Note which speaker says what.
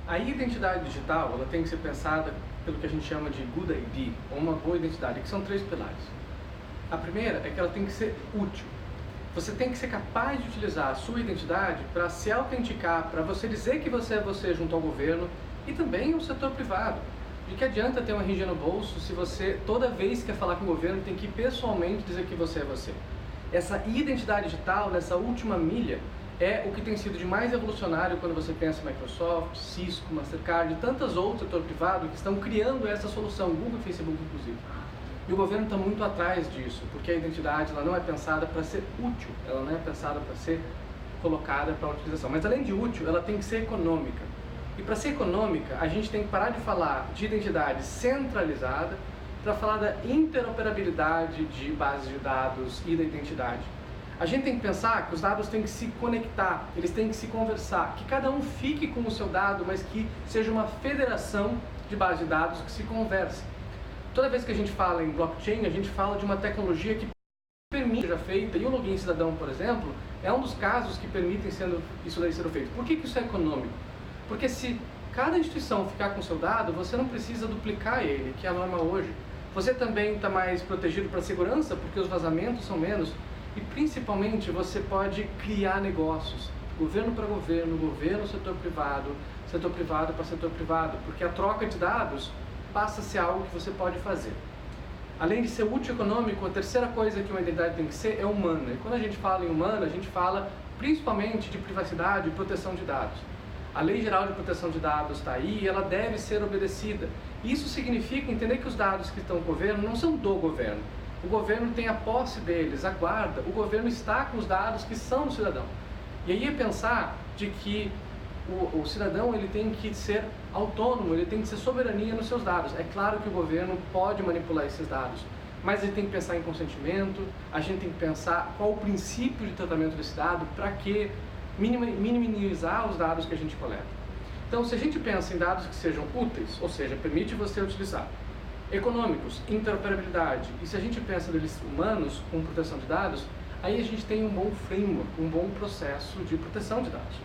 Speaker 1: A identidade digital, ela tem que ser pensada pelo que a gente chama de Good ID, ou uma boa identidade, que são 3 pilares. A primeira é que ela tem que ser útil. Você tem que ser capaz de utilizar a sua identidade para se autenticar, para você dizer que você é você junto ao governo e também ao setor privado. De que adianta ter uma RG no bolso se você, toda vez que quer falar com o governo, tem que ir pessoalmente dizer que você é você. Essa identidade digital, nessa última milha, é o que tem sido de mais revolucionário quando você pensa em Microsoft, Cisco, Mastercard e tantas outras setor privado que estão criando essa solução, Google e Facebook inclusive. E o governo está muito atrás disso, porque a identidade ela não é pensada para ser útil, ela não é pensada para ser colocada para utilização. Mas além de útil, ela tem que ser econômica. E para ser econômica, a gente tem que parar de falar de identidade centralizada para falar da interoperabilidade de bases de dados e da identidade. A gente tem que pensar que os dados têm que se conectar, eles têm que se conversar, que cada um fique com o seu dado, mas que seja uma federação de bases de dados que se converse. Toda vez que a gente fala em blockchain, a gente fala de uma tecnologia que permite seja feita, e o login cidadão, por exemplo, é um dos casos que permitem isso daí ser feito. Por que isso é econômico? Porque se cada instituição ficar com o seu dado, você não precisa duplicar ele, que é a norma hoje. Você também está mais protegido para a segurança, porque os vazamentos são menos. E principalmente você pode criar negócios, governo para governo, setor privado para setor privado, porque a troca de dados passa a ser algo que você pode fazer. Além de ser útil e econômico, a terceira coisa que uma identidade tem que ser é humana. E quando a gente fala em humana, a gente fala principalmente de privacidade e proteção de dados. A Lei Geral de Proteção de Dados está aí e ela deve ser obedecida. Isso significa entender que os dados que estão no governo não são do governo. O governo tem a posse deles, a guarda, o governo está com os dados que são do cidadão. E aí é pensar de que o cidadão ele tem que ser autônomo, ele tem que ser soberania nos seus dados. É claro que o governo pode manipular esses dados, mas ele tem que pensar em consentimento, a gente tem que pensar qual o princípio de tratamento desse dado, para que minimizar os dados que a gente coleta. Então, se a gente pensa em dados que sejam úteis, ou seja, permite você utilizar, econômicos, interoperabilidade, e se a gente pensa deles humanos com proteção de dados, aí a gente tem um bom framework, um bom processo de proteção de dados.